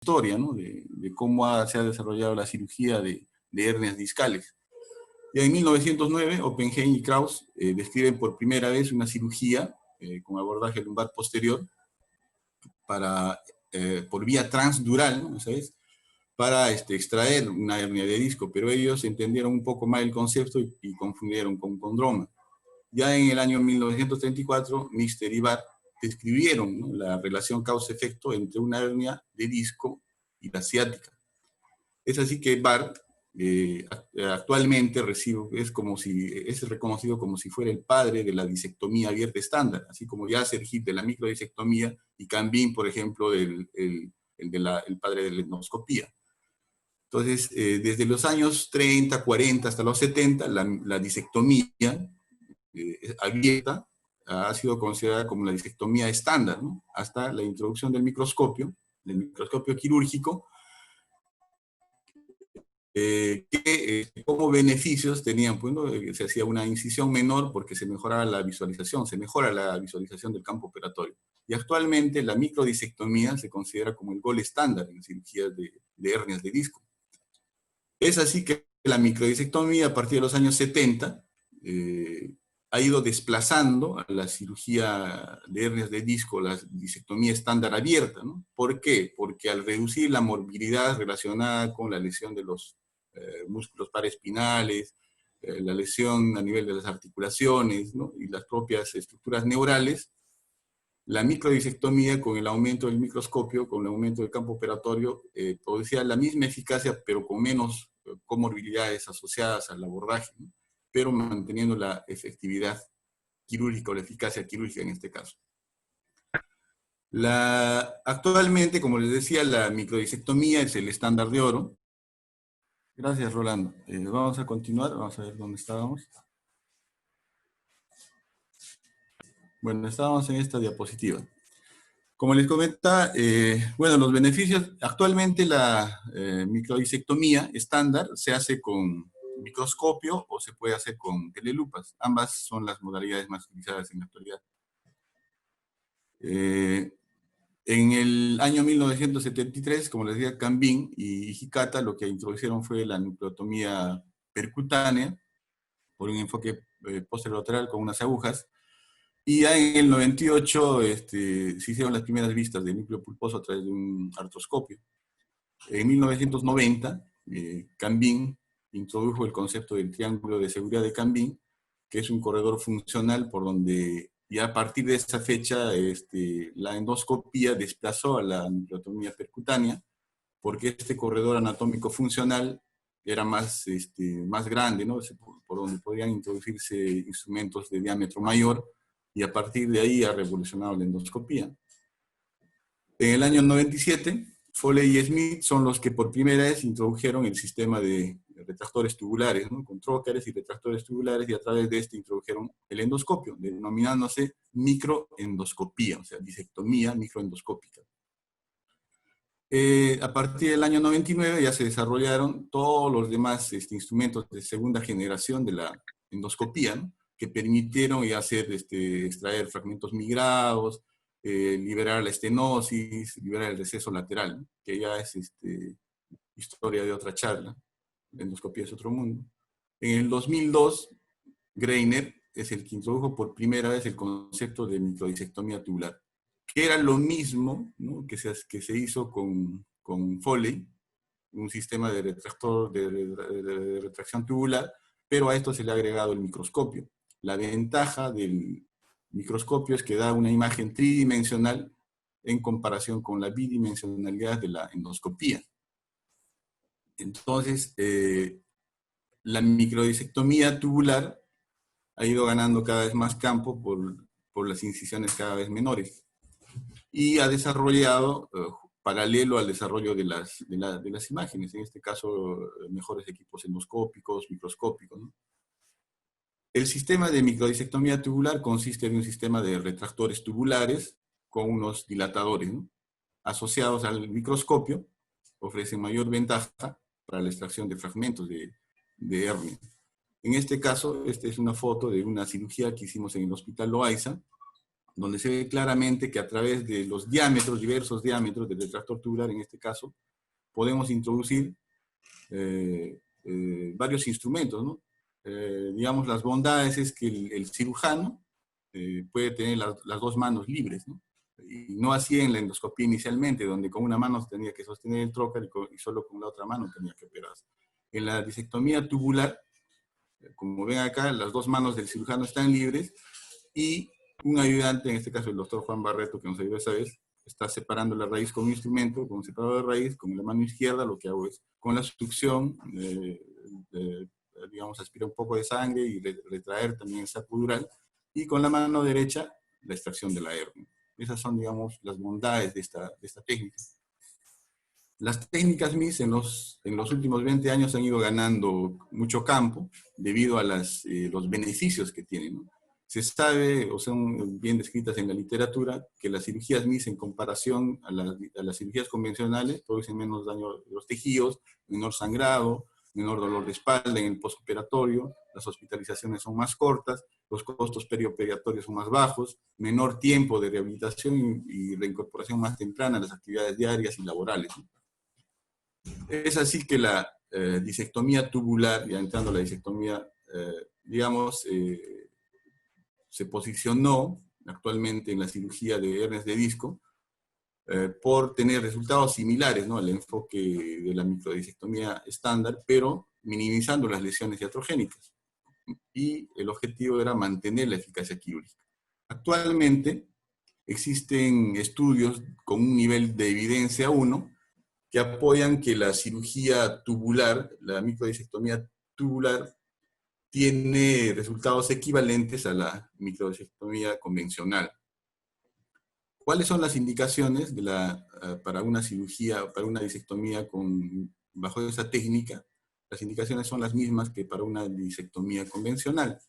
historia, ¿no? de cómo se ha desarrollado la cirugía de hernias discales. Ya en 1909, Oppenheim y Krauss describen por primera vez una cirugía con abordaje lumbar posterior por vía transdural, ¿no? ¿Sabes? Para extraer una hernia de disco, pero ellos entendieron un poco mal el concepto y confundieron con condroma. Ya en el año 1934, Mister y Barr describieron, ¿no?, la relación causa-efecto entre una hernia de disco y la ciática. Es así que Barr actualmente es reconocido como si fuera el padre de la disectomía abierta estándar, así como Yasser Hip de la microdisectomía y Cambin, por ejemplo, el padre de la endoscopía. Entonces, desde los años 30, 40 hasta los 70, la disectomía abierta ha sido considerada como la disectomía estándar, ¿no? Hasta la introducción del microscopio quirúrgico, que como beneficios tenían, pues, ¿no? Se hacía una incisión menor porque se mejora la visualización del campo operatorio. Y actualmente la microdisectomía se considera como el gold estándar en cirugías de hernias de disco. Es así que la microdisectomía a partir de los años 70 ha ido desplazando a la cirugía de hernias de disco, la disectomía estándar abierta, ¿no? ¿Por qué? Porque al reducir la morbilidad relacionada con la lesión de los músculos paraespinales, la lesión a nivel de las articulaciones, ¿no?, y las propias estructuras neurales, la microdisectomía, con el aumento del microscopio, con el aumento del campo operatorio, producía la misma eficacia, pero con menos comorbilidades asociadas al abordaje, ¿no?, pero manteniendo la efectividad quirúrgica o la eficacia quirúrgica en este caso. Actualmente, como les decía, la microdisectomía es el estándar de oro. Gracias, Rolando. Vamos a continuar, vamos a ver dónde estábamos. Bueno, estábamos en esta diapositiva. Como les comentaba, bueno, los beneficios, actualmente la microdisectomía estándar se hace con microscopio o se puede hacer con telelupas. Ambas son las modalidades más utilizadas en la actualidad. En el año 1973, como les decía, Cambin y Hikata lo que introdujeron fue la nucleotomía percutánea por un enfoque posterolateral con unas agujas. Y ya en el 98 se hicieron las primeras vistas del núcleo pulposo a través de un artroscopio. En 1990, Cambin introdujo el concepto del triángulo de seguridad de Cambin, que es un corredor funcional por donde ya a partir de esa fecha la endoscopía desplazó a la nucleotomía percutánea, porque este corredor anatómico funcional era más grande, ¿no? Por donde podían introducirse instrumentos de diámetro mayor, y a partir de ahí ha revolucionado la endoscopía. En el año 97, Foley y Smith son los que por primera vez introdujeron el sistema de retractores tubulares, ¿no?, con trócares y retractores tubulares, y a través de este introdujeron el endoscopio, denominándose microendoscopía, o sea, disectomía microendoscópica. A partir del año 99 ya se desarrollaron todos los demás instrumentos de segunda generación de la endoscopía, ¿no?, que permitieron ya extraer fragmentos migrados, liberar la estenosis, liberar el receso lateral, ¿no?, que ya es historia de otra charla. La endoscopía es otro mundo. En el 2002, Greiner es el que introdujo por primera vez el concepto de microdisectomía tubular, que era lo mismo, ¿no?, que se hizo con Foley, un sistema de retracción tubular, pero a esto se le ha agregado el microscopio. La ventaja del microscopio es que da una imagen tridimensional en comparación con la bidimensionalidad de la endoscopía. Entonces, la microdisectomía tubular ha ido ganando cada vez más campo por las incisiones cada vez menores, y ha desarrollado, paralelo al desarrollo de las imágenes, en este caso, mejores equipos endoscópicos, microscópicos, ¿no? El sistema de microdisectomía tubular consiste en un sistema de retractores tubulares con unos dilatadores, ¿no?, asociados al microscopio, ofrecen mayor ventaja para la extracción de fragmentos de hernia. En este caso, esta es una foto de una cirugía que hicimos en el Hospital Loaiza, donde se ve claramente que a través de los diámetros, diversos diámetros del retractor tubular en este caso, podemos introducir varios instrumentos, ¿no? Digamos, las bondades es que el cirujano puede tener las dos manos libres, ¿no? Y no así en la endoscopía inicialmente, donde con una mano tenía que sostener el trocar y solo con la otra mano tenía que operarse. En la disectomía tubular, como ven acá, las dos manos del cirujano están libres y un ayudante, en este caso el doctor Juan Barreto, que nos ayudó esa vez, está separando la raíz con un instrumento, con un separador de raíz, con la mano izquierda lo que hago es, con la succión, digamos, aspirar un poco de sangre y retraer también el saco dural, y con la mano derecha la extracción de la hernia. Esas son, digamos, las bondades de esta técnica. Las técnicas MIS en los últimos 20 años han ido ganando mucho campo debido a los beneficios que tienen, ¿no? Se sabe, o son bien descritas en la literatura, que las cirugías MIS en comparación a las cirugías convencionales producen menos daño de los tejidos, menor sangrado, menor dolor de espalda en el postoperatorio, las hospitalizaciones son más cortas, los costos perioperatorios son más bajos, menor tiempo de rehabilitación y reincorporación más temprana a las actividades diarias y laborales, ¿no? Es así que la disectomía tubular, ya entrando a la disectomía, digamos, se posicionó actualmente en la cirugía de hernias de disco por tener resultados similares, ¿no?, al enfoque de la microdisectomía estándar, pero minimizando las lesiones iatrogénicas. Y el objetivo era mantener la eficacia quirúrgica. Actualmente existen estudios con un nivel de evidencia 1 que apoyan que la cirugía tubular, la microdisectomía tubular, tiene resultados equivalentes a la microdisectomía convencional. ¿Cuáles son las indicaciones para una cirugía, para una disectomía bajo esa técnica? Las indicaciones son las mismas que para una disectomía convencional.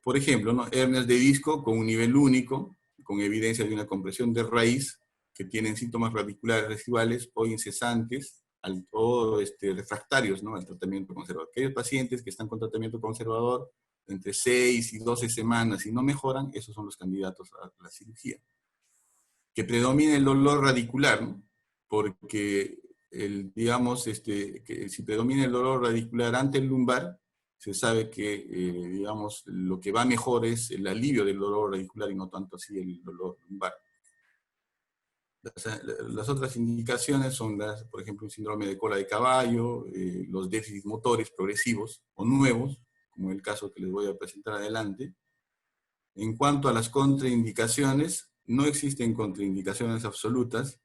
Por ejemplo, ¿no?, hernias de disco con un nivel único, con evidencia de una compresión de raíz, que tienen síntomas radiculares residuales o incesantes, o refractarios, ¿no?, al tratamiento conservador. Aquellos pacientes que están con tratamiento conservador entre 6 y 12 semanas y no mejoran, esos son los candidatos a la cirugía. Que predomine el dolor radicular, ¿no?, porque digamos, que si predomina el dolor radicular ante el lumbar, se sabe que, digamos, lo que va mejor es el alivio del dolor radicular y no tanto así el dolor lumbar. Las otras indicaciones son, por ejemplo, un síndrome de cola de caballo, los déficits motores progresivos o nuevos, como el caso que les voy a presentar adelante. En cuanto a las contraindicaciones, no existen contraindicaciones absolutas.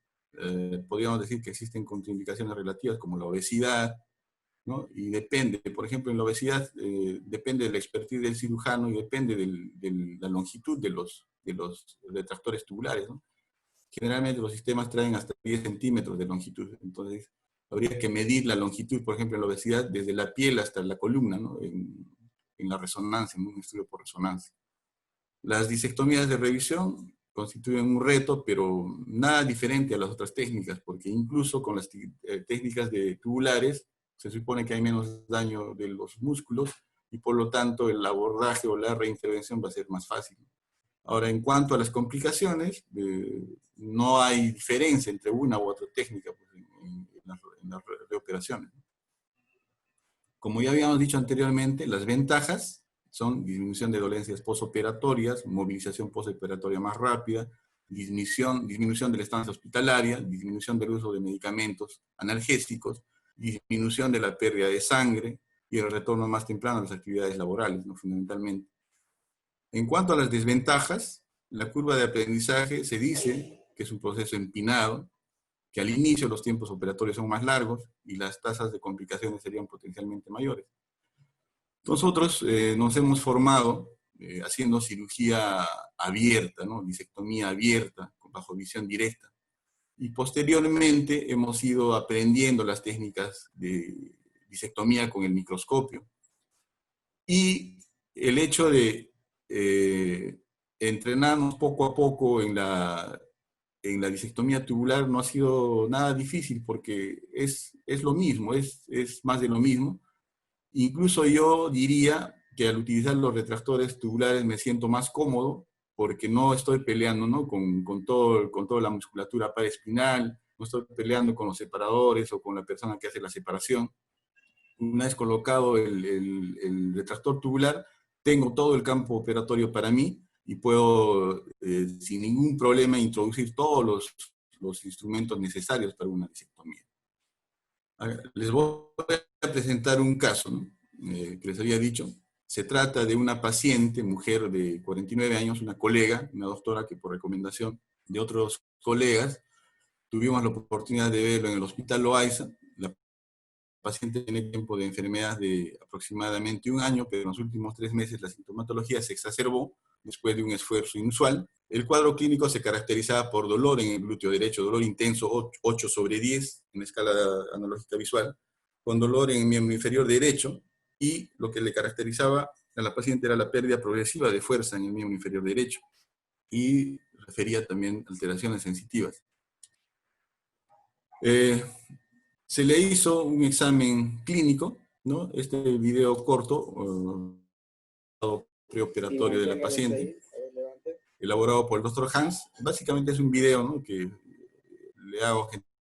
Podríamos decir que existen contraindicaciones relativas como la obesidad, ¿no? Y depende, por ejemplo, en la obesidad depende de la expertise del cirujano y depende de la longitud de los retractores tubulares, ¿no? Generalmente los sistemas traen hasta 10 centímetros de longitud, entonces habría que medir la longitud, por ejemplo, en la obesidad, desde la piel hasta la columna, ¿no?, en la resonancia, en un estudio por resonancia. Las disectomías de revisión constituyen un reto, pero nada diferente a las otras técnicas, porque incluso con las técnicas de tubulares se supone que hay menos daño de los músculos y por lo tanto el abordaje o la reintervención va a ser más fácil. Ahora, en cuanto a las complicaciones, no hay diferencia entre una u otra técnica, pues, en las reoperaciones. Como ya habíamos dicho anteriormente, las ventajas son disminución de dolencias postoperatorias, movilización postoperatoria más rápida, disminución de la estancia hospitalaria, disminución del uso de medicamentos analgésicos, disminución de la pérdida de sangre y el retorno más temprano a las actividades laborales, ¿no?, fundamentalmente. En cuanto a las desventajas, la curva de aprendizaje se dice que es un proceso empinado, que al inicio los tiempos operatorios son más largos y las tasas de complicaciones serían potencialmente mayores. Nosotros nos hemos formado haciendo cirugía abierta, ¿no?, disectomía abierta, bajo visión directa. Y posteriormente hemos ido aprendiendo las técnicas de disectomía con el microscopio. Y el hecho de entrenarnos poco a poco en la disectomía tubular no ha sido nada difícil porque es lo mismo, es más de lo mismo. Incluso yo diría que al utilizar los retractores tubulares me siento más cómodo porque no estoy peleando, ¿no? con toda la musculatura paraespinal, no estoy peleando con los separadores o con la persona que hace la separación. Una vez colocado el retractor tubular, tengo todo el campo operatorio para mí y puedo sin ningún problema introducir todos los instrumentos necesarios para una disectomía. Les voy a presentar un caso, ¿no? Que les había dicho. Se trata de una paciente, mujer de 49 años, una colega, una doctora que por recomendación de otros colegas tuvimos la oportunidad de verlo en el Hospital Loaiza. La paciente tiene tiempo de enfermedad de aproximadamente 1 año, pero en los últimos 3 meses la sintomatología se exacerbó después de un esfuerzo inusual. El cuadro clínico se caracterizaba por dolor en el glúteo derecho, dolor intenso 8/10 en escala analógica visual, con dolor en el miembro inferior derecho, y lo que le caracterizaba a la paciente era la pérdida progresiva de fuerza en el miembro inferior derecho, y refería también alteraciones sensitivas. Se le hizo un examen clínico, ¿no? Este video corto, preoperatorio de la paciente, elaborado por el doctor Hans. Básicamente es un video, ¿no? Que le hago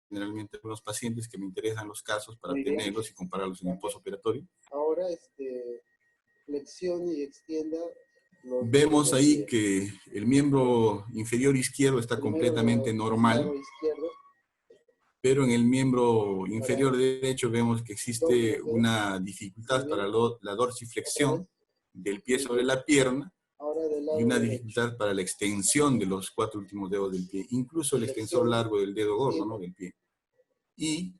generalmente a los pacientes que me interesan los casos para tenerlos y compararlos en el postoperatorio. Ahora, flexione y extienda. Vemos ahí que el miembro inferior izquierdo está completamente normal, pero en el miembro inferior derecho vemos que existe una dificultad para la dorsiflexión del pie sobre la pierna y una dificultad para la extensión de los 4 últimos dedos del pie, incluso el extensor largo del dedo gordo, ¿no? Del pie. Y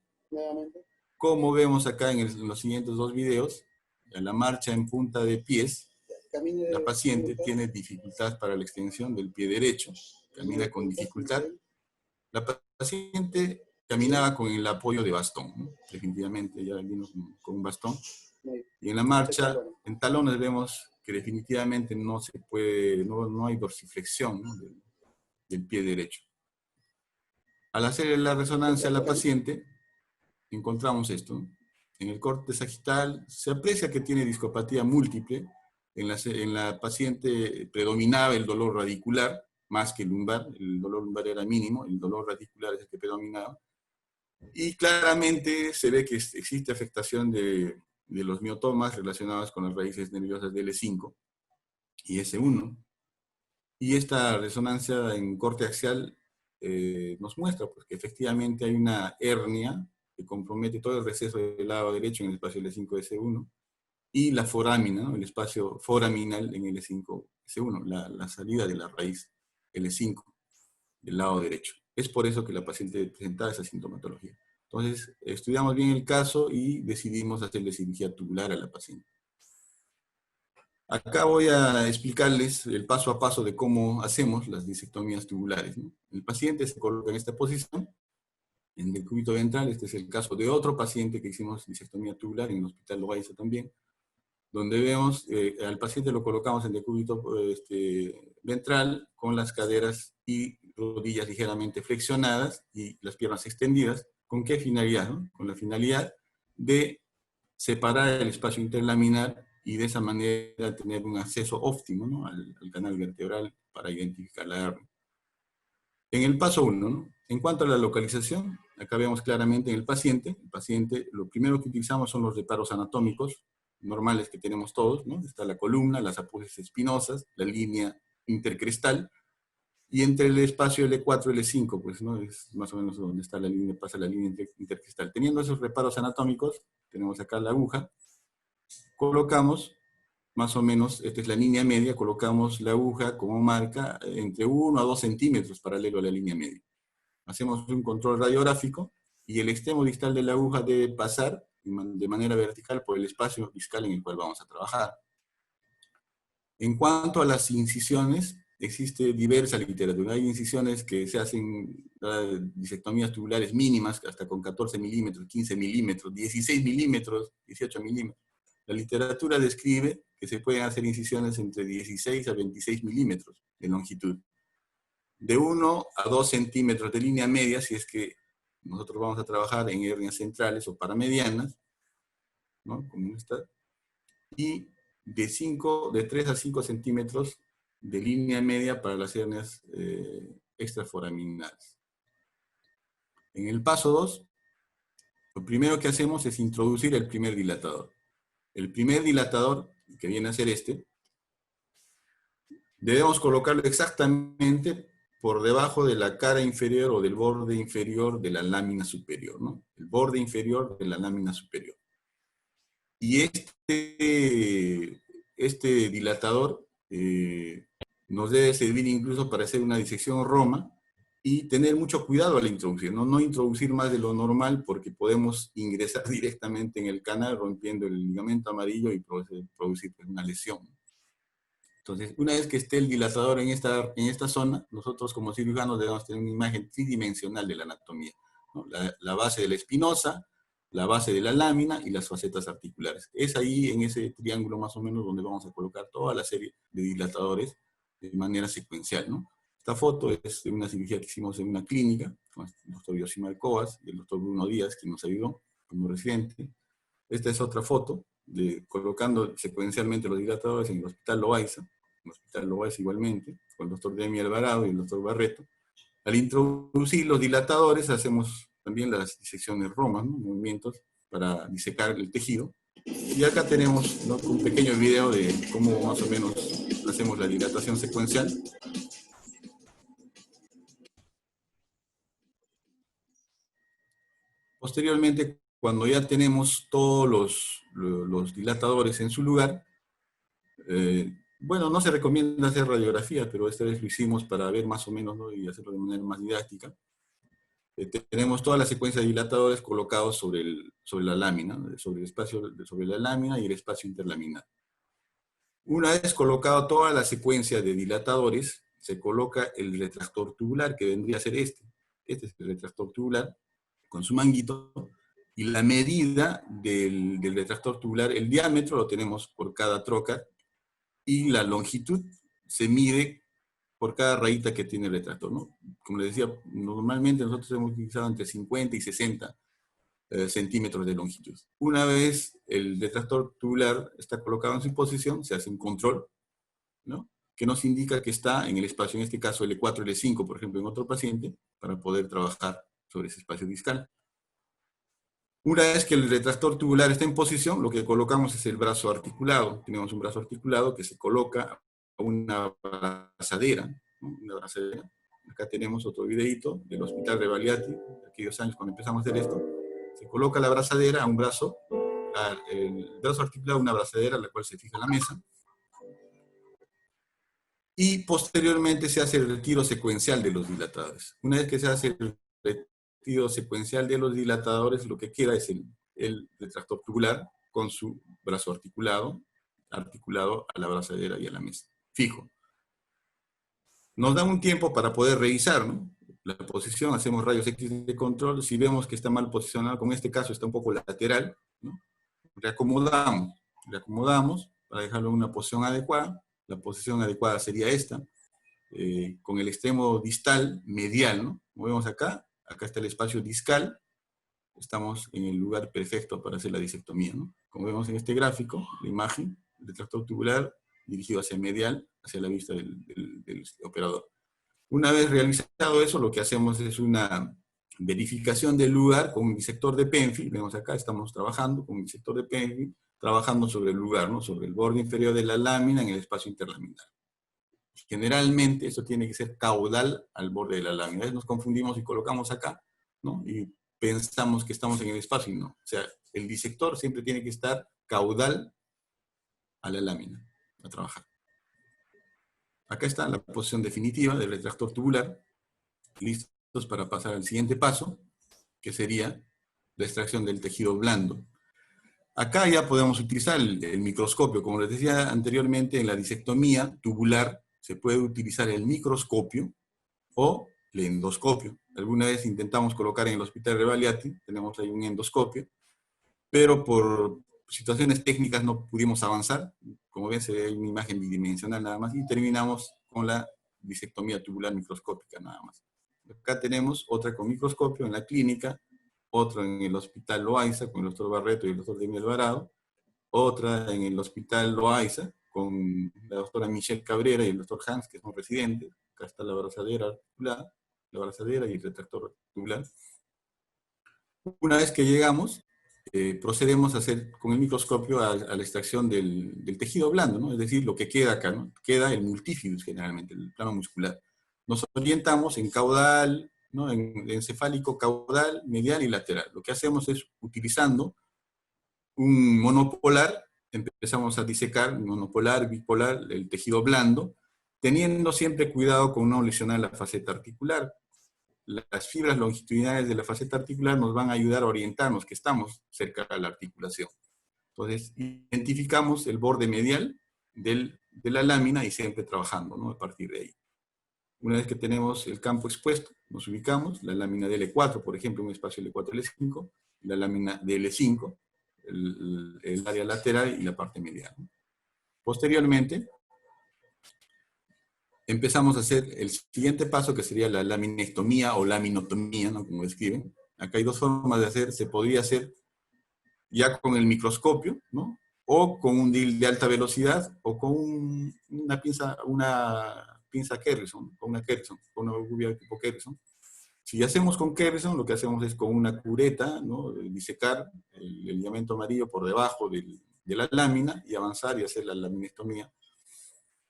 como vemos acá en los siguientes 2 videos, en la marcha en punta de pies, la paciente tiene dificultad para la extensión del pie derecho, camina con dificultad. La paciente caminaba con el apoyo de bastón, ¿no? Definitivamente ya vino con un bastón. Y en la marcha, en talones vemos que definitivamente no se puede, no hay dorsiflexión, ¿no? del pie derecho. Al hacer la resonancia a la paciente, encontramos esto, ¿no? En el corte sagital se aprecia que tiene discopatía múltiple. En la paciente predominaba el dolor radicular más que el lumbar. El dolor lumbar era mínimo, el dolor radicular es el que predominaba. Y claramente se ve que existe afectación de los miotomas relacionados con las raíces nerviosas de L5 y S1. Y esta resonancia en corte axial nos muestra pues, que efectivamente hay una hernia que compromete todo el receso del lado derecho en el espacio L5-S1 y la forámina, ¿no? El espacio foraminal en L5-S1, la salida de la raíz L5 del lado derecho. Es por eso que la paciente presentaba esa sintomatología. Entonces, estudiamos bien el caso y decidimos hacerle cirugía tubular a la paciente. Acá voy a explicarles el paso a paso de cómo hacemos las disectomías tubulares, ¿no? El paciente se coloca en esta posición, en el decúbito ventral. Este es el caso de otro paciente que hicimos disectomía tubular en el Hospital Loaiza también, donde vemos al paciente lo colocamos en decúbito ventral con las caderas y rodillas ligeramente flexionadas y las piernas extendidas. ¿Con qué finalidad? ¿No? Con la finalidad de separar el espacio interlaminar y de esa manera tener un acceso óptimo, ¿no? al canal vertebral para identificar la hernia. En el paso 1, ¿no? En cuanto a la localización, acá vemos claramente en el paciente, lo primero que utilizamos son los reparos anatómicos normales que tenemos todos, ¿no? Está la columna, las aposis espinosas, la línea intercrestal, y entre el espacio L4 y L5, pues, ¿no? Es más o menos donde está la línea, pasa la línea intercrestal. Teniendo esos reparos anatómicos, tenemos acá la aguja, colocamos, más o menos, esta es la línea media, colocamos la aguja como marca entre 1 a 2 centímetros paralelo a la línea media. Hacemos un control radiográfico y el extremo distal de la aguja debe pasar de manera vertical por el espacio discal en el cual vamos a trabajar. En cuanto a las incisiones, existe diversa literatura. Hay incisiones que se hacen, disectomías tubulares mínimas, hasta con 14 milímetros, 15 milímetros, 16 milímetros, 18 milímetros. La literatura describe que se pueden hacer incisiones entre 16 a 26 milímetros de longitud. De 1 a 2 centímetros de línea media, si es que nosotros vamos a trabajar en hernias centrales o paramedianas, ¿no? Como esta, y de 3 a 5 centímetros de línea media para las hernias extraforaminales. En el paso 2, lo primero que hacemos es introducir el primer dilatador. El primer dilatador, que viene a ser este, debemos colocarlo exactamente por debajo de la cara inferior o del borde inferior de la lámina superior, ¿no? El borde inferior de la lámina superior. Y este dilatador nos debe servir incluso para hacer una disección Roma y tener mucho cuidado al introducir, ¿no? No introducir más de lo normal porque podemos ingresar directamente en el canal rompiendo el ligamento amarillo y producir una lesión. Entonces, una vez que esté el dilatador en esta zona, nosotros como cirujanos debemos tener una imagen tridimensional de la anatomía, ¿no? La base de la espinosa, la base de la lámina y las facetas articulares. Es ahí, en ese triángulo más o menos, donde vamos a colocar toda la serie de dilatadores de manera secuencial, ¿no? Esta foto es de una cirugía que hicimos en una clínica, con el doctor Yosimar Cobas y el doctor Bruno Díaz, que nos ayudó como residente. Esta es otra foto, colocando secuencialmente los dilatadores en el Hospital Loaiza, igualmente, con el doctor Demi Alvarado y el doctor Barreto. Al introducir los dilatadores, hacemos también las disecciones Roma, ¿no? Movimientos para disecar el tejido. Y acá tenemos, ¿no?, un pequeño video de cómo más o menos hacemos la dilatación secuencial. Posteriormente, cuando ya tenemos todos los dilatadores en su lugar, bueno, no se recomienda hacer radiografía, pero esta vez lo hicimos para ver más o menos, ¿no?, y hacerlo de manera más didáctica. Tenemos toda la secuencia de dilatadores colocados sobre la lámina, sobre la lámina y el espacio interlaminar. Una vez colocado toda la secuencia de dilatadores, se coloca el retractor tubular, que vendría a ser este. Este es el retractor tubular, con su manguito, y la medida del retractor tubular, el diámetro lo tenemos por cada trocar, y la longitud se mide por cada rayita que tiene el retractor, ¿no? Como les decía, normalmente nosotros hemos utilizado entre 50 y 60 centímetros de longitud. Una vez el retractor tubular está colocado en su posición, se hace un control, ¿no?, que nos indica que está en el espacio, en este caso L4, L5, por ejemplo, en otro paciente, para poder trabajar sobre ese espacio discal. Una vez que el retractor tubular está en posición, lo que colocamos es el brazo articulado. Tenemos un brazo articulado que se coloca a una abrazadera, ¿no?, una abrazadera. Acá tenemos otro videito del Hospital Rebagliati, de aquellos años cuando empezamos a hacer esto. Se coloca la abrazadera a un brazo, el brazo articulado a una abrazadera a la cual se fija la mesa. Y posteriormente se hace el retiro secuencial de los dilatadores. Una vez que se hace el retiro secuencial de los dilatadores, lo que queda es el retractor tubular con su brazo articulado a la abrazadera y a la mesa, fijo. Nos da un tiempo para poder revisar, ¿no?, la posición, hacemos rayos X de control. Si vemos que está mal posicionado, como en este caso está un poco lateral, ¿no?, reacomodamos para dejarlo en una posición adecuada. La posición adecuada sería esta, con el extremo distal medial, ¿no? Como vemos acá está el espacio discal, estamos en el lugar perfecto para hacer la disectomía, ¿no? Como vemos en este gráfico, la imagen, el retractor tubular dirigido hacia medial, hacia la vista del operador. Una vez realizado eso, lo que hacemos es una verificación del lugar con un disector de Penfield. Vemos acá, estamos trabajando con un disector de Penfield, trabajando sobre el lugar, ¿no?, sobre el borde inferior de la lámina en el espacio interlaminar. Generalmente eso tiene que ser caudal al borde de la lámina. A veces nos confundimos y colocamos acá, ¿no?, y pensamos que estamos en el espacio y no. O sea, el disector siempre tiene que estar caudal a la lámina, a trabajar. Acá está la posición definitiva del retractor tubular, listos para pasar al siguiente paso, que sería la extracción del tejido blando. Acá ya podemos utilizar el microscopio. Como les decía anteriormente, en la disectomía tubular se puede utilizar el microscopio o el endoscopio. Alguna vez intentamos colocar en el Hospital Rebagliati, tenemos ahí un endoscopio, pero por situaciones técnicas no pudimos avanzar. Como ven, se ve una imagen bidimensional nada más, y terminamos con la disectomía tubular microscópica nada más. Acá tenemos otra con microscopio en la clínica, otra en el Hospital Loaiza con el doctor Barreto y el doctor Demi Alvarado, otra en el Hospital Loaiza con la doctora Michelle Cabrera y el doctor Hans, que son residentes. Acá está la abrazadera articulada, la abrazadera y el retractor articular. Una vez que llegamos, procedemos a hacer con el microscopio a la extracción del tejido blando, ¿no? Es decir, lo que queda acá, ¿no? Queda el multífidus generalmente, el plano muscular. Nos orientamos en caudal, ¿no? En encefálico, caudal, medial y lateral. Lo que hacemos es, utilizando un monopolar, empezamos a disecar monopolar, bipolar, el tejido blando, teniendo siempre cuidado con no lesionar la faceta articular. Las fibras longitudinales de la faceta articular nos van a ayudar a orientarnos que estamos cerca de la articulación. Entonces, identificamos el borde medial de la lámina y siempre trabajando, ¿no? A partir de ahí. Una vez que tenemos el campo expuesto, nos ubicamos, la lámina de L4, por ejemplo, un espacio L4-L5, la lámina de L5, el área lateral y la parte medial, ¿no? Posteriormente, empezamos a hacer el siguiente paso, que sería la laminectomía o laminotomía, ¿no? Como describen. Acá hay dos formas de hacer. Se podría hacer ya con el microscopio, ¿no? O con un DIL de alta velocidad, o con una pinza Kerrison, con una gubia tipo Kerrison. Si hacemos con Kerrison, lo que hacemos es con una cureta, ¿no? Disecar el ligamento amarillo por debajo de la lámina y avanzar y hacer la laminectomía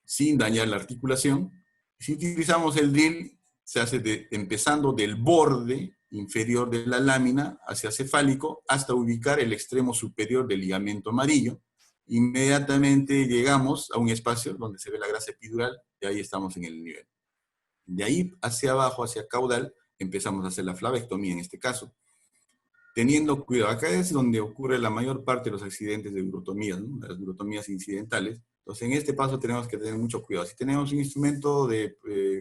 sin dañar la articulación. Si utilizamos el drill, se hace empezando del borde inferior de la lámina hacia cefálico hasta ubicar el extremo superior del ligamento amarillo. Inmediatamente llegamos a un espacio donde se ve la grasa epidural y ahí estamos en el nivel. De ahí hacia abajo, hacia caudal, empezamos a hacer la flavectomía en este caso. Teniendo cuidado, acá es donde ocurre la mayor parte de los accidentes de urotomías, ¿no? Las urotomías incidentales. Entonces, en este paso tenemos que tener mucho cuidado. Si tenemos un instrumento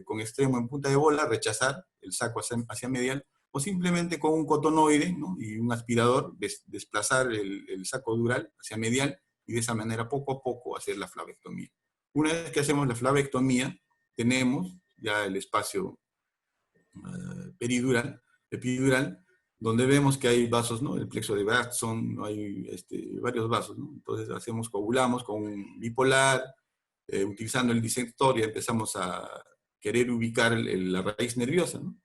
con extremo en punta de bola, rechazar el saco hacia medial, o simplemente con un cotonoide, ¿no? Y un aspirador, desplazar el saco dural hacia medial, y de esa manera, poco a poco, hacer la flavectomía. Una vez que hacemos la flavectomía, tenemos ya el espacio epidural, donde vemos que hay vasos, ¿no? El plexo de Braxton, ¿no? Hay varios vasos, ¿no? Entonces coagulamos con un bipolar, utilizando el disector ya empezamos a querer ubicar la raíz nerviosa, ¿no?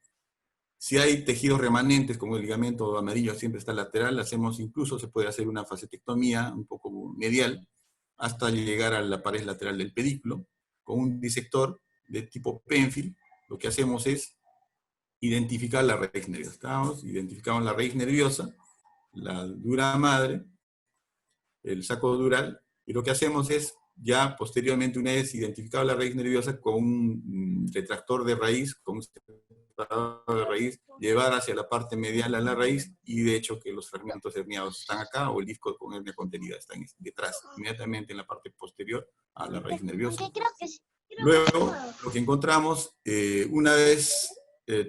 Si hay tejidos remanentes, como el ligamento amarillo siempre está lateral, incluso se puede hacer una facetectomía un poco medial, hasta llegar a la pared lateral del pedículo, con un disector de tipo Penfield. Lo que hacemos es identificar la raíz nerviosa. Identificamos la raíz nerviosa, la dura madre, el saco dural, y lo que hacemos es, ya posteriormente, una vez identificado la raíz nerviosa, con un retractor de raíz, con un separador de raíz, llevar hacia la parte medial a la raíz, y de hecho que los fragmentos herniados están acá, o el disco con hernia contenida está detrás, inmediatamente en la parte posterior a la raíz nerviosa. Luego, lo que encontramos, una vez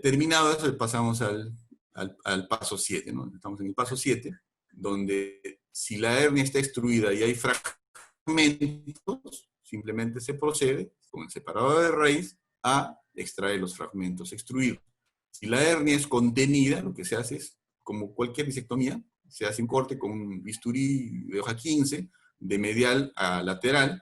terminado eso, pasamos al paso 7, ¿no? Estamos en el paso 7, donde si la hernia está extruida y hay fragmentos, simplemente se procede con el separador de raíz a extraer los fragmentos extruidos. Si la hernia es contenida, lo que se hace es, como cualquier disectomía, se hace un corte con un bisturí de hoja 15, de medial a lateral,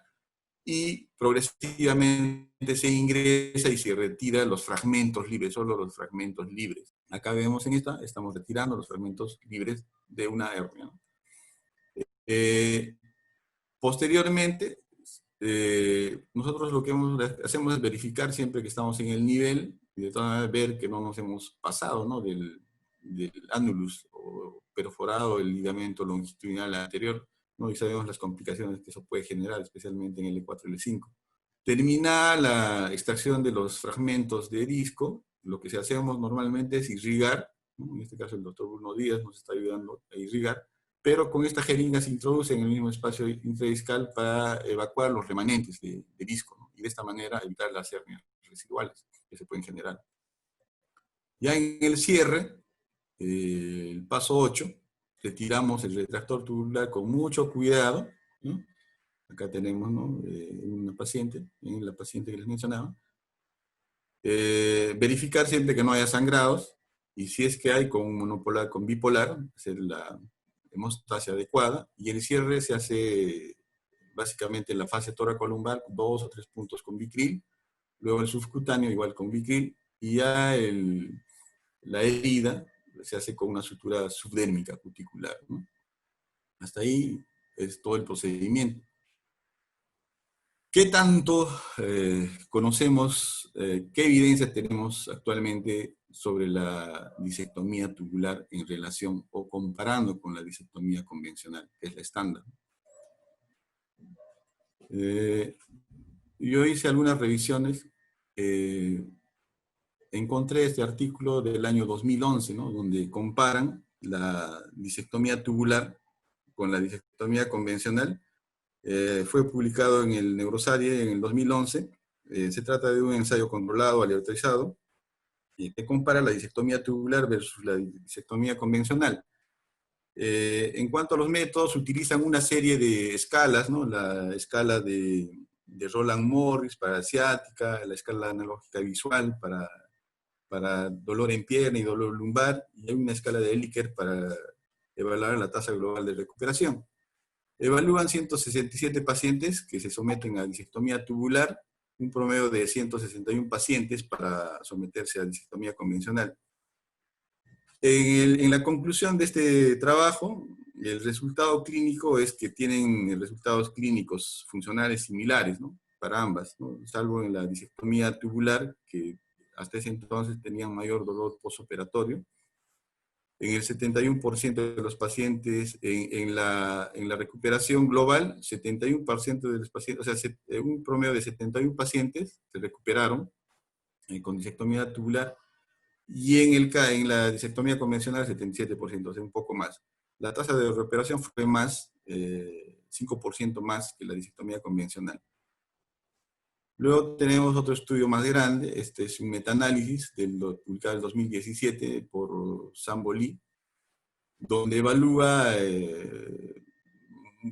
y progresivamente se ingresa y se retira los fragmentos libres, solo los fragmentos libres. Acá vemos en esta, estamos retirando los fragmentos libres de una hernia, ¿no? Posteriormente, nosotros lo que hacemos es verificar siempre que estamos en el nivel, y de todas maneras ver que no nos hemos pasado, ¿no? del annulus, o perforado el ligamento longitudinal anterior, ¿no? Y sabemos las complicaciones que eso puede generar, especialmente en el L4 y L5. Termina la extracción de los fragmentos de disco, lo que hacemos normalmente es irrigar, ¿no? En este caso el doctor Bruno Díaz nos está ayudando a irrigar, pero con esta jeringa se introduce en el mismo espacio intradiscal para evacuar los remanentes de disco, ¿no? Y de esta manera evitar las hernias residuales que se pueden generar. Ya en el cierre, el paso 8, retiramos el retractor tubular con mucho cuidado, ¿no? Acá tenemos, ¿no? Una paciente, la paciente que les mencionaba. Verificar siempre que no haya sangrados, y si es que hay, con un monopolar, con bipolar, hacer la hemostasia adecuada, y el cierre se hace básicamente en la fase toracolumbar, 2 o 3 puntos con Vicryl, luego el subcutáneo igual con Vicryl, y ya la herida se hace con una sutura subdérmica cuticular, ¿no? Hasta ahí es todo el procedimiento. ¿Qué tanto conocemos, qué evidencia tenemos actualmente sobre la disectomía tubular en relación o comparando con la disectomía convencional, que es la estándar? Yo hice algunas revisiones, encontré este artículo del año 2011, ¿no? Donde comparan la disectomía tubular con la disectomía convencional. Fue publicado en el Neuroscience en el 2011. Se trata de un ensayo controlado, aleatorizado, que compara la disectomía tubular versus la disectomía convencional. En cuanto a los métodos, utilizan una serie de escalas, ¿no? La escala de Roland Morris para ciática, la escala analógica visual para dolor en pierna y dolor lumbar, y hay una escala de Likert para evaluar la tasa global de recuperación. Evalúan 167 pacientes que se someten a disectomía tubular, un promedio de 161 pacientes para someterse a disectomía convencional. En la conclusión de este trabajo, el resultado clínico es que tienen resultados clínicos funcionales similares, ¿no? Para ambas, ¿no? Salvo en la disectomía tubular, que hasta ese entonces tenían mayor dolor postoperatorio. En el 71% de los pacientes, en la recuperación global, 71% de los pacientes, o sea, un promedio de 71 pacientes se recuperaron con disectomía tubular, y en la disectomía convencional 77%, o sea, un poco más. La tasa de recuperación fue más, 5% más que la disectomía convencional. Luego tenemos otro estudio más grande, este es un metaanálisis publicado en 2017 por Sambo Lee, donde evalúa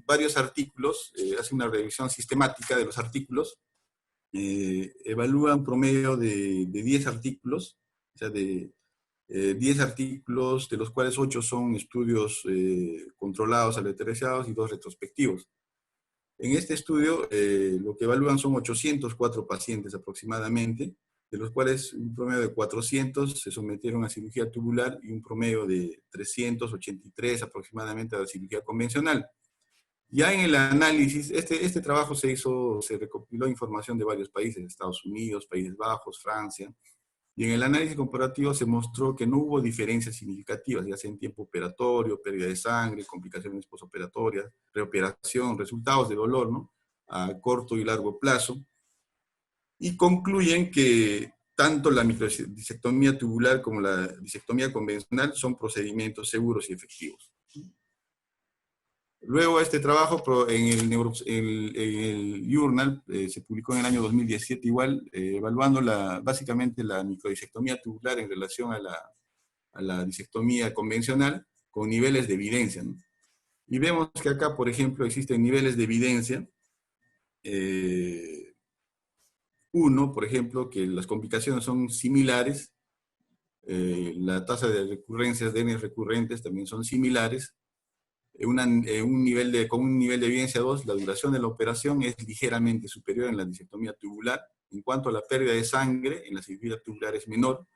varios artículos, hace una revisión sistemática de los artículos, evalúa un promedio de 10 artículos, o sea, de 10 artículos, de los cuales 8 son estudios controlados, aleatorizados, y 2 retrospectivos. En este estudio, lo que evalúan son 804 pacientes aproximadamente, de los cuales un promedio de 400 se sometieron a cirugía tubular y un promedio de 383 aproximadamente a la cirugía convencional. Ya en el análisis, este trabajo se recopiló información de varios países, Estados Unidos, Países Bajos, Francia, y en el análisis comparativo se mostró que no hubo diferencias significativas, ya sea en tiempo operatorio, pérdida de sangre, complicaciones posoperatorias, reoperación, resultados de dolor, ¿no? A corto y largo plazo. Y concluyen que tanto la microdisectomía tubular como la disectomía convencional son procedimientos seguros y efectivos. Luego este trabajo en el Journal se publicó en el año 2017 igual, evaluando básicamente la microdisectomía tubular en relación a la disectomía convencional con niveles de evidencia, ¿no? Y vemos que acá, por ejemplo, existen niveles de evidencia. Uno, por ejemplo, que las complicaciones son similares, la tasa de recurrencias de N recurrentes también son similares. Con un nivel de evidencia 2, la duración de la operación es ligeramente superior en la disectomía tubular. En cuanto a la pérdida de sangre, en la cirugía tubular es menor.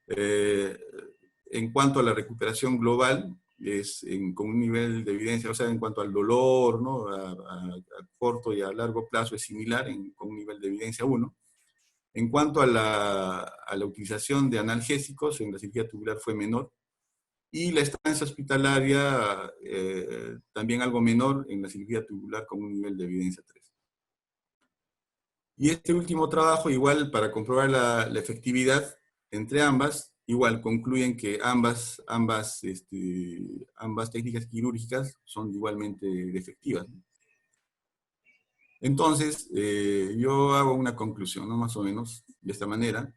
En cuanto a la recuperación global, con un nivel de evidencia, o sea, en cuanto al dolor, ¿no? A corto y a largo plazo es similar, con un nivel de evidencia 1. En cuanto a la utilización de analgésicos, en la cirugía tubular fue menor. Y la estancia hospitalaria, también algo menor en la cirugía tubular con un nivel de evidencia 3. Y este último trabajo, igual para comprobar la efectividad entre ambas, igual concluyen que ambas técnicas quirúrgicas son igualmente efectivas. Entonces, yo hago una conclusión, ¿no? Más o menos de esta manera.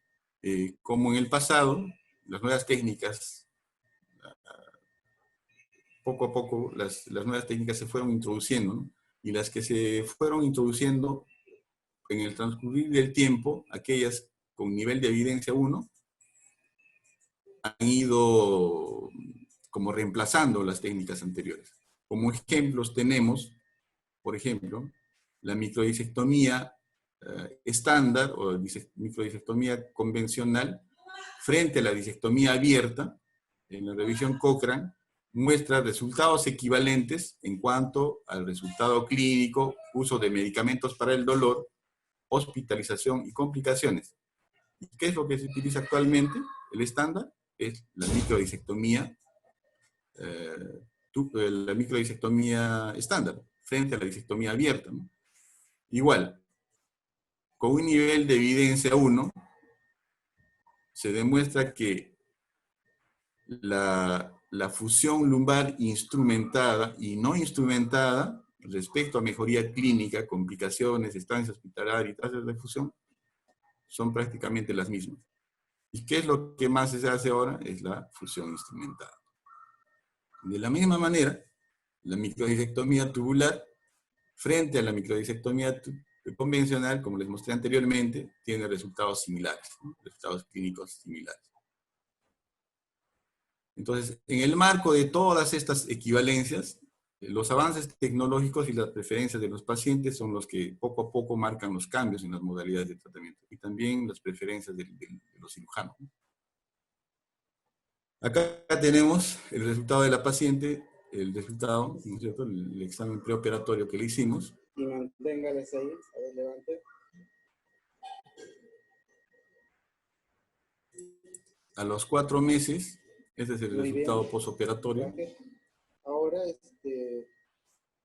Como en el pasado, las nuevas técnicas, poco a poco las nuevas técnicas se fueron introduciendo, ¿no? Y las que se fueron introduciendo en el transcurrir del tiempo, aquellas con nivel de evidencia 1, han ido como reemplazando las técnicas anteriores. Como ejemplos tenemos por ejemplo, la microdisectomía estándar o microdisectomía convencional frente a la disectomía abierta, en la revisión Cochrane, muestra resultados equivalentes en cuanto al resultado clínico, uso de medicamentos para el dolor, hospitalización y complicaciones. ¿Y qué es lo que se utiliza actualmente? El estándar es la microdisectomía estándar frente a la disectomía abierta, ¿no? Igual, con un nivel de evidencia 1, se demuestra que la fusión lumbar instrumentada y no instrumentada respecto a mejoría clínica, complicaciones, estancia hospitalaria y tasas de fusión son prácticamente las mismas. ¿Y qué es lo que más se hace ahora? Es la fusión instrumentada. De la misma manera, la microdisectomía tubular frente a la microdisectomía convencional, como les mostré anteriormente, tiene resultados similares, ¿no? Resultados clínicos similares. Entonces, en el marco de todas estas equivalencias, los avances tecnológicos y las preferencias de los pacientes son los que poco a poco marcan los cambios en las modalidades de tratamiento y también las preferencias de los cirujanos. Acá tenemos el resultado de la paciente, el resultado, ¿no es cierto?, el examen preoperatorio que le hicimos. Y manténgales ahí, a ver, levante. A los 4 meses, este es el Muy resultado bien. posoperatorio. Ahora,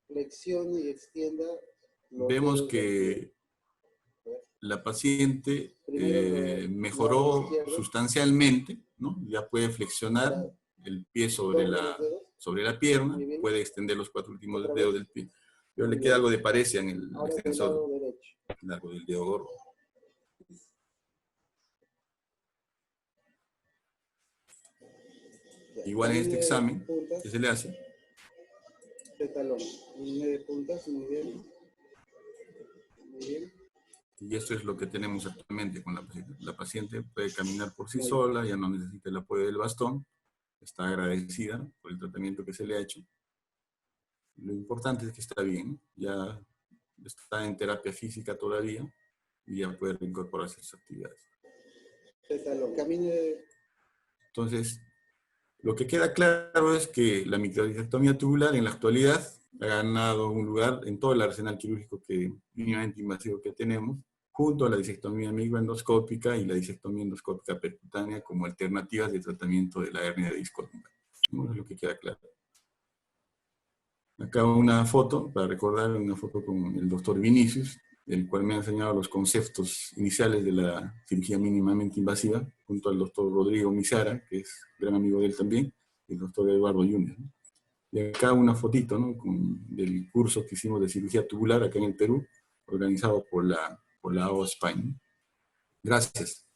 flexione y extienda los Vemos dedos del pie. que la paciente Primero mejoró lado izquierdo. sustancialmente, ¿no? Ya puede flexionar Ahora, el pie sobre la pierna, puede extender los 4 últimos Otra dedos vez. del pie. Pero le Muy queda bien. algo de parecia en el Ahora del extensor lado derecho. largo del dedo gordo. Igual en este examen, ¿qué se le hace? De talón. Línea de puntas, muy bien. Muy bien. Y esto es lo que tenemos actualmente con la paciente. La paciente puede caminar por sí sola, ya no necesita el apoyo del bastón, está agradecida por el tratamiento que se le ha hecho. Lo importante es que está bien, ya está en terapia física todavía y ya puede reincorporarse a sus actividades. De talón. Camine. Entonces, lo que queda claro es que la microdisectomía tubular en la actualidad ha ganado un lugar en todo el arsenal quirúrgico mínimamente invasivo que tenemos, junto a la disectomía microendoscópica y la disectomía endoscópica percutánea como alternativas de tratamiento de la hernia de disco lumbar. Eso es lo que queda claro. Acá una foto, para recordar, una foto con el doctor Vinicius, el cual me ha enseñado los conceptos iniciales de la cirugía mínimamente invasiva, junto al doctor Rodrigo Mizara, que es gran amigo de él también, y el doctor Eduardo Junior, ¿no? Y acá una fotito, ¿no?, del curso que hicimos de cirugía tubular acá en el Perú, organizado por la AO España. Gracias.